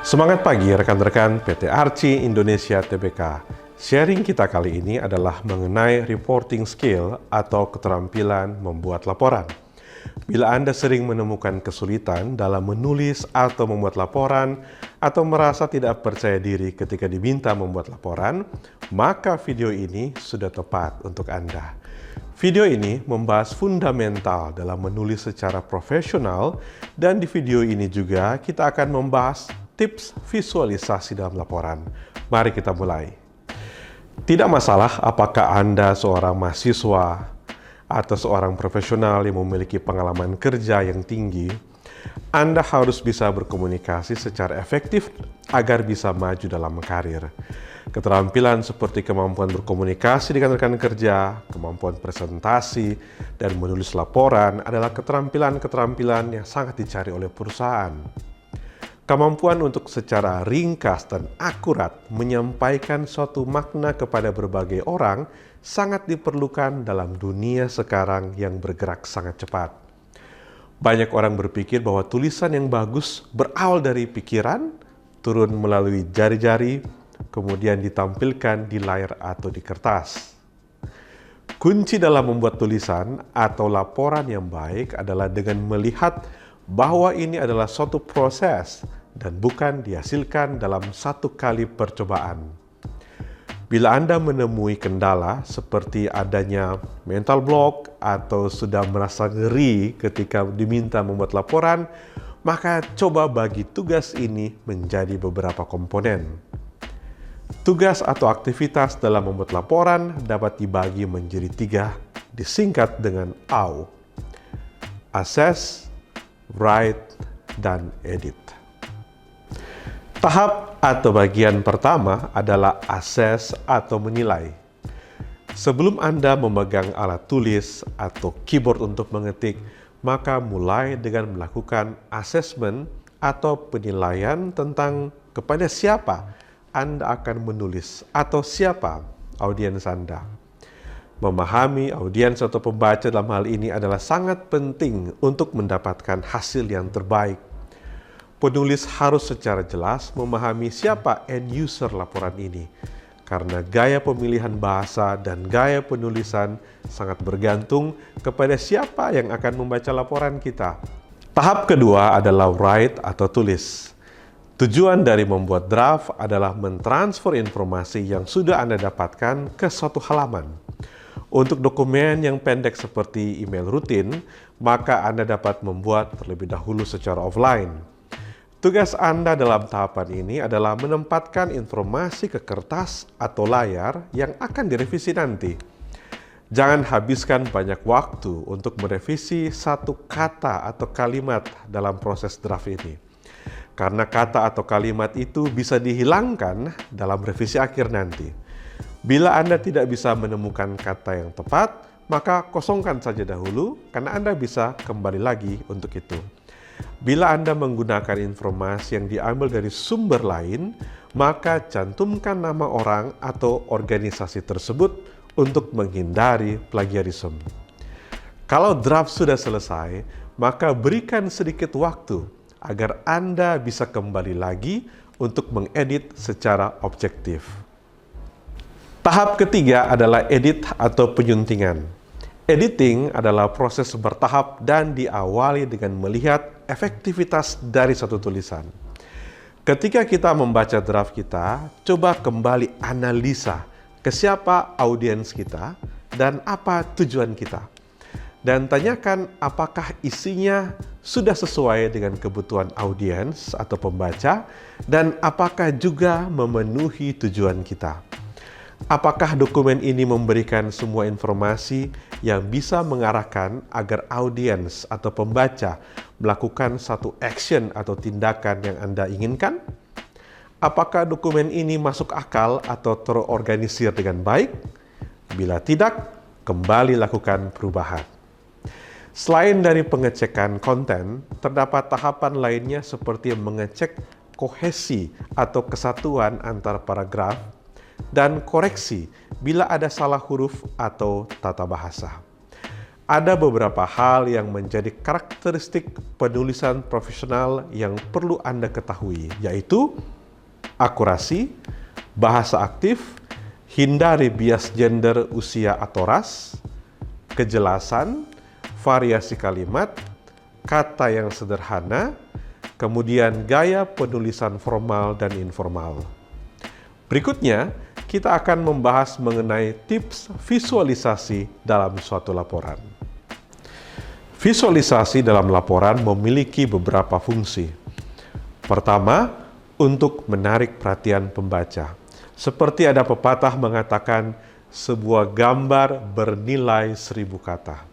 Semangat pagi rekan-rekan PT Archie Indonesia Tbk. Sharing kita kali ini adalah mengenai reporting skill atau keterampilan membuat laporan. Bila Anda sering menemukan kesulitan dalam menulis atau membuat laporan, atau merasa tidak percaya diri ketika diminta membuat laporan, maka video ini sudah tepat untuk Anda. Video ini membahas fundamental dalam menulis secara profesional, dan di video ini juga kita akan membahas tips visualisasi dalam laporan. Mari kita mulai. Tidak masalah apakah Anda seorang mahasiswa atau seorang profesional yang memiliki pengalaman kerja yang tinggi, Anda harus bisa berkomunikasi secara efektif agar bisa maju dalam karir. Keterampilan seperti kemampuan berkomunikasi dengan rekan kerja, kemampuan presentasi, dan menulis laporan adalah keterampilan-keterampilan yang sangat dicari oleh perusahaan. Kemampuan untuk secara ringkas dan akurat menyampaikan suatu makna kepada berbagai orang sangat diperlukan dalam dunia sekarang yang bergerak sangat cepat. Banyak orang berpikir bahwa tulisan yang bagus berawal dari pikiran, turun melalui jari-jari, kemudian ditampilkan di layar atau di kertas. Kunci dalam membuat tulisan atau laporan yang baik adalah dengan melihat bahwa ini adalah suatu proses dan bukan dihasilkan dalam satu kali percobaan. Bila Anda menemui kendala seperti adanya mental block atau sudah merasa ngeri ketika diminta membuat laporan, maka coba bagi tugas ini menjadi beberapa komponen. Tugas atau aktivitas dalam membuat laporan dapat dibagi menjadi 3, disingkat dengan AW. Assess, Write, dan Edit. Tahap atau bagian pertama adalah assess atau menilai. Sebelum Anda memegang alat tulis atau keyboard untuk mengetik, maka mulai dengan melakukan assessment atau penilaian tentang kepada siapa Anda akan menulis atau siapa audiens Anda. Memahami audiens atau pembaca dalam hal ini adalah sangat penting untuk mendapatkan hasil yang terbaik. Penulis harus secara jelas memahami siapa end user laporan ini, karena gaya pemilihan bahasa dan gaya penulisan sangat bergantung kepada siapa yang akan membaca laporan kita. Tahap kedua adalah write atau tulis. Tujuan dari membuat draft adalah mentransfer informasi yang sudah Anda dapatkan ke suatu halaman. Untuk dokumen yang pendek seperti email rutin, maka Anda dapat membuat terlebih dahulu secara offline. Tugas Anda dalam tahapan ini adalah menempatkan informasi ke kertas atau layar yang akan direvisi nanti. Jangan habiskan banyak waktu untuk merevisi satu kata atau kalimat dalam proses draft ini. Karena kata atau kalimat itu bisa dihilangkan dalam revisi akhir nanti. Bila Anda tidak bisa menemukan kata yang tepat, maka kosongkan saja dahulu karena Anda bisa kembali lagi untuk itu. Bila Anda menggunakan informasi yang diambil dari sumber lain, maka cantumkan nama orang atau organisasi tersebut untuk menghindari plagiarisme. Kalau draft sudah selesai, maka berikan sedikit waktu agar Anda bisa kembali lagi untuk mengedit secara objektif. Tahap ketiga adalah edit atau penyuntingan. Editing adalah proses bertahap dan diawali dengan melihat efektivitas dari satu tulisan. Ketika kita membaca draft kita, coba kembali analisa ke siapa audiens kita dan apa tujuan kita. Dan tanyakan apakah isinya sudah sesuai dengan kebutuhan audiens atau pembaca dan apakah juga memenuhi tujuan kita. Apakah dokumen ini memberikan semua informasi yang bisa mengarahkan agar audiens atau pembaca melakukan satu action atau tindakan yang Anda inginkan? Apakah dokumen ini masuk akal atau terorganisir dengan baik? Bila tidak, kembali lakukan perubahan. Selain dari pengecekan konten, terdapat tahapan lainnya seperti mengecek kohesi atau kesatuan antar paragraf dan koreksi bila ada salah huruf atau tata bahasa. Ada beberapa hal yang menjadi karakteristik penulisan profesional yang perlu Anda ketahui, yaitu akurasi, bahasa aktif, hindari bias gender, usia atau ras, kejelasan, variasi kalimat, kata yang sederhana, kemudian gaya penulisan formal dan informal. Berikutnya, kita akan membahas mengenai tips visualisasi dalam suatu laporan. Visualisasi dalam laporan memiliki beberapa fungsi. Pertama, untuk menarik perhatian pembaca. Seperti ada pepatah mengatakan, sebuah gambar bernilai 1000 kata.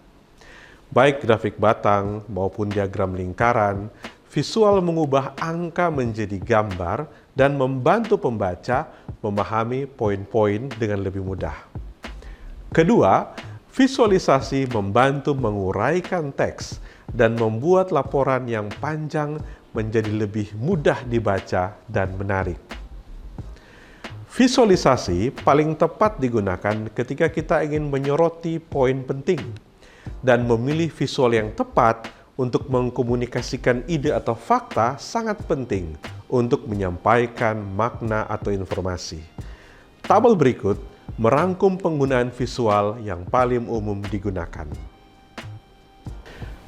Baik grafik batang maupun diagram lingkaran, visual mengubah angka menjadi gambar dan membantu pembaca memahami poin-poin dengan lebih mudah. Kedua, visualisasi membantu menguraikan teks dan membuat laporan yang panjang menjadi lebih mudah dibaca dan menarik. Visualisasi paling tepat digunakan ketika kita ingin menyoroti poin penting dan memilih visual yang tepat untuk mengkomunikasikan ide atau fakta sangat penting untuk menyampaikan makna atau informasi. Tabel berikut merangkum penggunaan visual yang paling umum digunakan.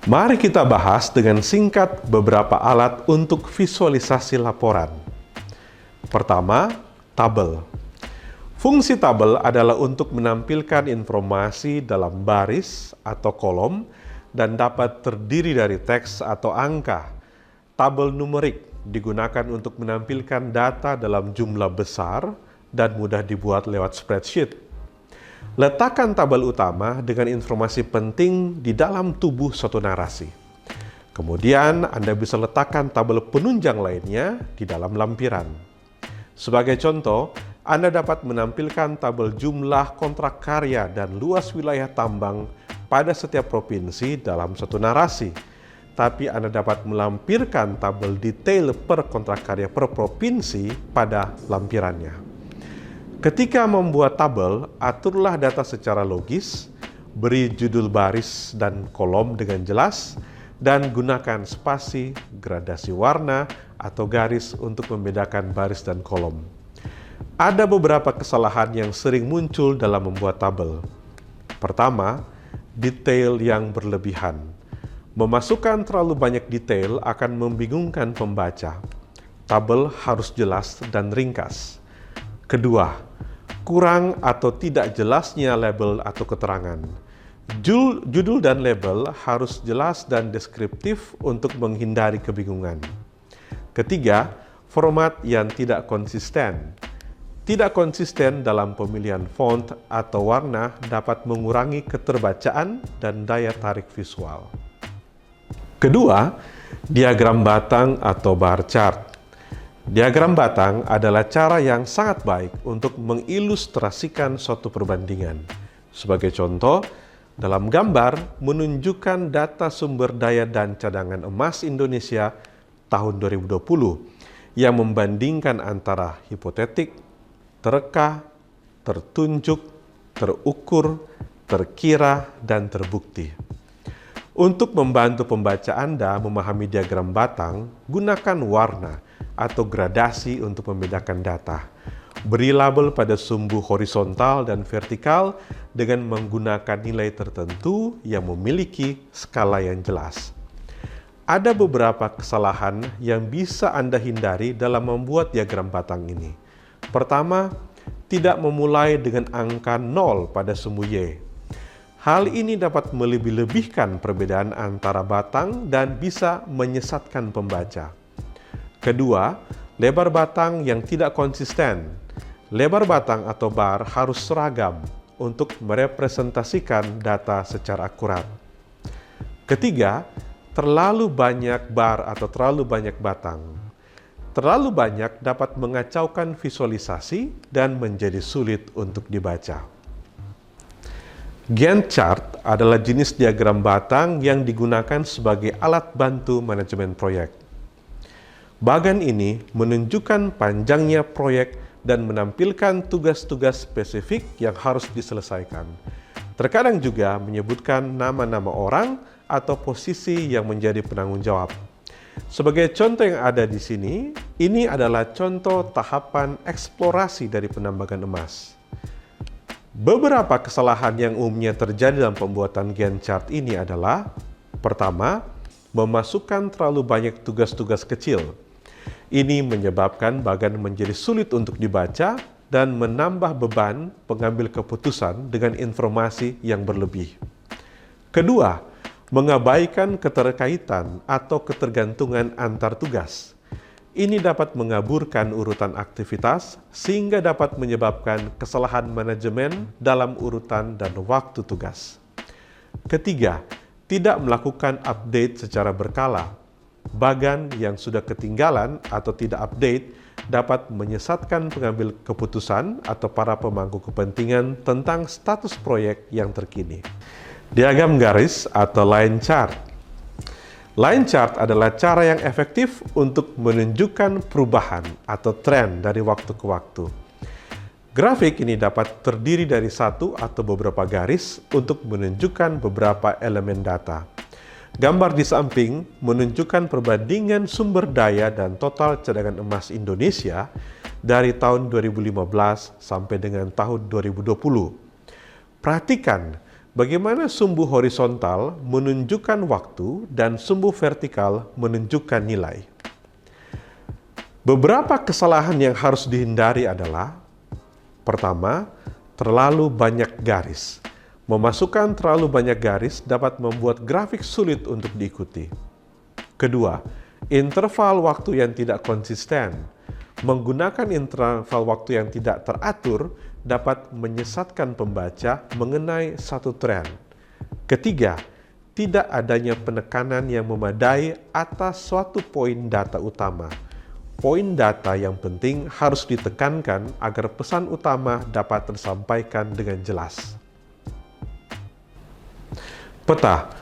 Mari kita bahas dengan singkat beberapa alat untuk visualisasi laporan. Pertama, tabel. Fungsi tabel adalah untuk menampilkan informasi dalam baris atau kolom dan dapat terdiri dari teks atau angka. Tabel numerik digunakan untuk menampilkan data dalam jumlah besar dan mudah dibuat lewat spreadsheet. Letakkan tabel utama dengan informasi penting di dalam tubuh suatu narasi. Kemudian Anda bisa letakkan tabel penunjang lainnya di dalam lampiran. Sebagai contoh, Anda dapat menampilkan tabel jumlah kontrak karya dan luas wilayah tambang pada setiap provinsi dalam satu narasi. Tapi Anda dapat melampirkan tabel detail per kontrak karya per provinsi pada lampirannya. Ketika membuat tabel, aturlah data secara logis, beri judul baris dan kolom dengan jelas, dan gunakan spasi, gradasi warna, atau garis untuk membedakan baris dan kolom. Ada beberapa kesalahan yang sering muncul dalam membuat tabel. Pertama, detail yang berlebihan. Memasukkan terlalu banyak detail akan membingungkan pembaca. Tabel harus jelas dan ringkas. Kedua, kurang atau tidak jelasnya label atau keterangan. Judul dan label harus jelas dan deskriptif untuk menghindari kebingungan. Ketiga, format yang tidak konsisten. Tidak konsisten dalam pemilihan font atau warna dapat mengurangi keterbacaan dan daya tarik visual. Kedua, diagram batang atau bar chart. Diagram batang adalah cara yang sangat baik untuk mengilustrasikan suatu perbandingan. Sebagai contoh, dalam gambar menunjukkan data sumber daya dan cadangan emas Indonesia tahun 2020 yang membandingkan antara hipotetik, tereka, tertunjuk, terukur, terkira, dan terbukti. Untuk membantu pembaca Anda memahami diagram batang, gunakan warna atau gradasi untuk membedakan data. Beri label pada sumbu horizontal dan vertikal dengan menggunakan nilai tertentu yang memiliki skala yang jelas. Ada beberapa kesalahan yang bisa Anda hindari dalam membuat diagram batang ini. Pertama, tidak memulai dengan angka 0 pada sumbu Y. Hal ini dapat melebih-lebihkan perbedaan antara batang dan bisa menyesatkan pembaca. Kedua, lebar batang yang tidak konsisten. Lebar batang atau bar harus seragam untuk merepresentasikan data secara akurat. Ketiga, terlalu banyak bar atau terlalu banyak batang. Terlalu banyak dapat mengacaukan visualisasi dan menjadi sulit untuk dibaca. Gantt chart adalah jenis diagram batang yang digunakan sebagai alat bantu manajemen proyek. Bagan ini menunjukkan panjangnya proyek dan menampilkan tugas-tugas spesifik yang harus diselesaikan. Terkadang juga menyebutkan nama-nama orang atau posisi yang menjadi penanggung jawab. Sebagai contoh yang ada di sini, ini adalah contoh tahapan eksplorasi dari penambangan emas. Beberapa kesalahan yang umumnya terjadi dalam pembuatan Gantt chart ini adalah: pertama, memasukkan terlalu banyak tugas-tugas kecil. Ini menyebabkan bagan menjadi sulit untuk dibaca dan menambah beban pengambil keputusan dengan informasi yang berlebih. Kedua, mengabaikan keterkaitan atau ketergantungan antar tugas. Ini dapat mengaburkan urutan aktivitas sehingga dapat menyebabkan kesalahan manajemen dalam urutan dan waktu tugas. Ketiga, tidak melakukan update secara berkala. Bagan yang sudah ketinggalan atau tidak update dapat menyesatkan pengambil keputusan atau para pemangku kepentingan tentang status proyek yang terkini. Diagram garis atau line chart. Line chart adalah cara yang efektif untuk menunjukkan perubahan atau tren dari waktu ke waktu. Grafik ini dapat terdiri dari satu atau beberapa garis untuk menunjukkan beberapa elemen data. Gambar di samping menunjukkan perbandingan sumber daya dan total cadangan emas Indonesia dari tahun 2015 sampai dengan tahun 2020. Perhatikan bagaimana sumbu horizontal menunjukkan waktu dan sumbu vertikal menunjukkan nilai. Beberapa kesalahan yang harus dihindari adalah: pertama, terlalu banyak garis. Memasukkan terlalu banyak garis dapat membuat grafik sulit untuk diikuti. Kedua, interval waktu yang tidak konsisten. Menggunakan interval waktu yang tidak teratur dapat menyesatkan pembaca mengenai satu tren. Ketiga, tidak adanya penekanan yang memadai atas suatu poin data utama. Poin data yang penting harus ditekankan agar pesan utama dapat tersampaikan dengan jelas. Peta.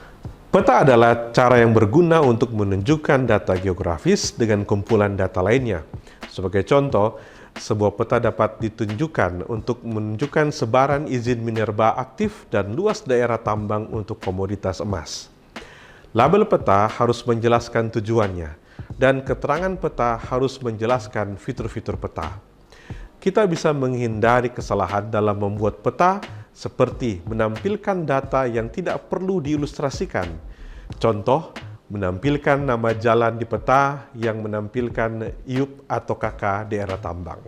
Peta adalah cara yang berguna untuk menunjukkan data geografis dengan kumpulan data lainnya. Sebagai contoh, sebuah peta dapat ditunjukkan untuk menunjukkan sebaran izin minerba aktif dan luas daerah tambang untuk komoditas emas. Label peta harus menjelaskan tujuannya, dan keterangan peta harus menjelaskan fitur-fitur peta. Kita bisa menghindari kesalahan dalam membuat peta, seperti menampilkan data yang tidak perlu diilustrasikan. Contoh, menampilkan nama jalan di peta yang menampilkan IUP atau KK daerah tambang.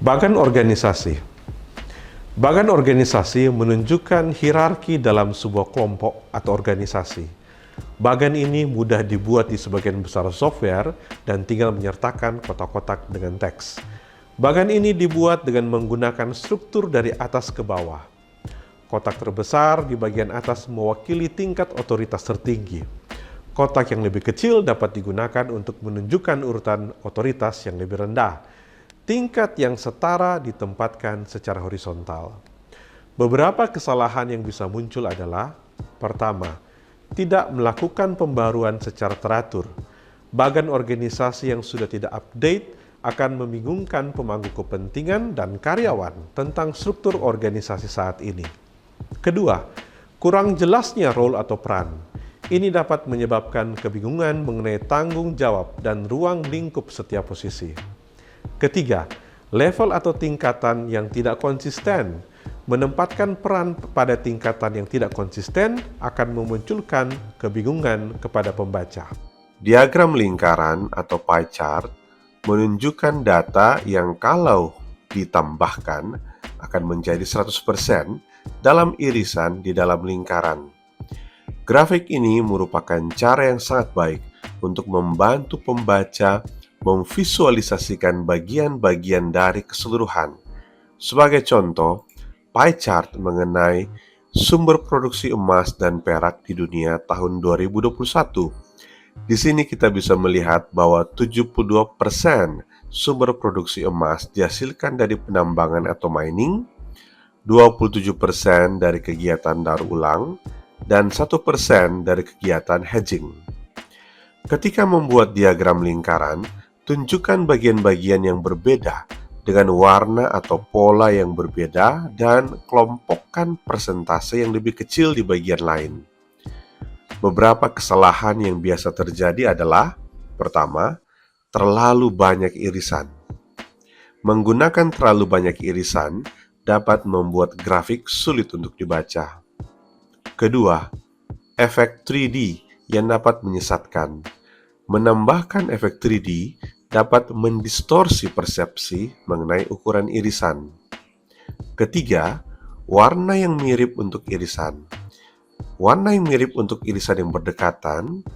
Bagan organisasi. Bagan organisasi menunjukkan hierarki dalam sebuah kelompok atau organisasi. Bagan ini mudah dibuat di sebagian besar software dan tinggal menyertakan kotak-kotak dengan teks. Bagan ini dibuat dengan menggunakan struktur dari atas ke bawah. Kotak terbesar di bagian atas mewakili tingkat otoritas tertinggi. Kotak yang lebih kecil dapat digunakan untuk menunjukkan urutan otoritas yang lebih rendah. Tingkat yang setara ditempatkan secara horizontal. Beberapa kesalahan yang bisa muncul adalah: pertama, tidak melakukan pembaruan secara teratur. Bagan organisasi yang sudah tidak update akan membingungkan pemangku kepentingan dan karyawan tentang struktur organisasi saat ini. Kedua, kurang jelasnya role atau peran. Ini dapat menyebabkan kebingungan mengenai tanggung jawab dan ruang lingkup setiap posisi. Ketiga, level atau tingkatan yang tidak konsisten. Menempatkan peran pada tingkatan yang tidak konsisten akan memunculkan kebingungan kepada pembaca. Diagram lingkaran atau pie chart menunjukkan data yang kalau ditambahkan akan menjadi 100% dalam irisan di dalam lingkaran. Grafik ini merupakan cara yang sangat baik untuk membantu pembaca memvisualisasikan bagian-bagian dari keseluruhan. Sebagai contoh, pie chart mengenai sumber produksi emas dan perak di dunia tahun 2021. Di sini kita bisa melihat bahwa 72% sumber produksi emas dihasilkan dari penambangan atau mining, 27% dari kegiatan daur ulang, dan 1% dari kegiatan hedging. Ketika membuat diagram lingkaran, tunjukkan bagian-bagian yang berbeda dengan warna atau pola yang berbeda dan kelompokkan persentase yang lebih kecil di bagian lain. Beberapa kesalahan yang biasa terjadi adalah: pertama, terlalu banyak irisan. Menggunakan terlalu banyak irisan dapat membuat grafik sulit untuk dibaca. Kedua, efek 3D yang dapat menyesatkan. Menambahkan efek 3D dapat mendistorsi persepsi mengenai ukuran irisan. Ketiga, warna yang mirip untuk irisan. Warna yang mirip untuk irisan yang berdekatan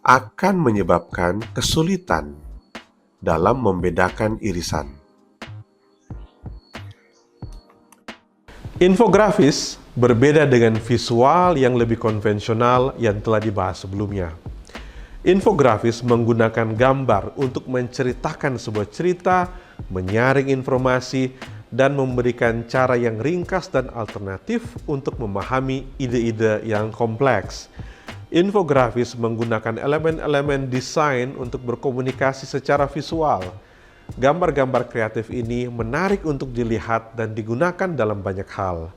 akan menyebabkan kesulitan dalam membedakan irisan. Infografis berbeda dengan visual yang lebih konvensional yang telah dibahas sebelumnya. Infografis menggunakan gambar untuk menceritakan sebuah cerita, menyaring informasi, dan memberikan cara yang ringkas dan alternatif untuk memahami ide-ide yang kompleks. Infografis menggunakan elemen-elemen desain untuk berkomunikasi secara visual. Gambar-gambar kreatif ini menarik untuk dilihat dan digunakan dalam banyak hal.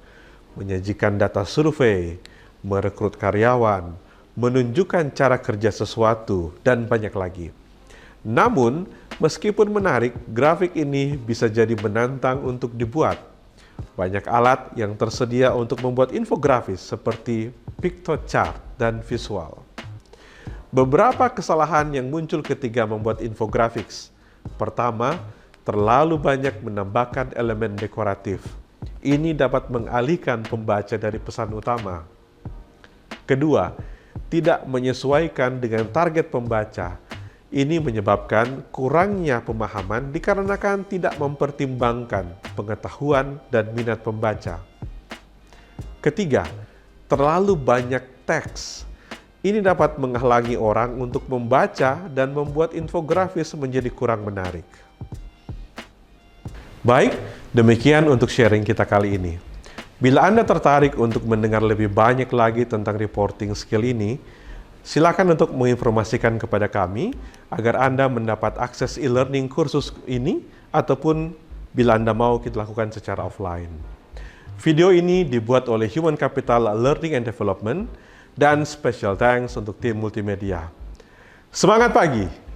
Menyajikan data survei, merekrut karyawan, menunjukkan cara kerja sesuatu, dan banyak lagi. Namun, meskipun menarik, grafik ini bisa jadi menantang untuk dibuat. Banyak alat yang tersedia untuk membuat infografis seperti Piktochart dan visual. Beberapa kesalahan yang muncul ketika membuat infografis. Pertama, terlalu banyak menambahkan elemen dekoratif. Ini dapat mengalihkan pembaca dari pesan utama. Kedua, tidak menyesuaikan dengan target pembaca. Ini menyebabkan kurangnya pemahaman dikarenakan tidak mempertimbangkan pengetahuan dan minat pembaca. Ketiga, terlalu banyak teks. Ini dapat menghalangi orang untuk membaca dan membuat infografis menjadi kurang menarik. Baik, demikian untuk sharing kita kali ini. Bila Anda tertarik untuk mendengar lebih banyak lagi tentang reporting skill ini, silakan untuk menginformasikan kepada kami agar Anda mendapat akses e-learning kursus ini ataupun bila Anda mau kita lakukan secara offline. Video ini dibuat oleh Human Capital Learning and Development dan special thanks untuk tim multimedia. Semangat pagi!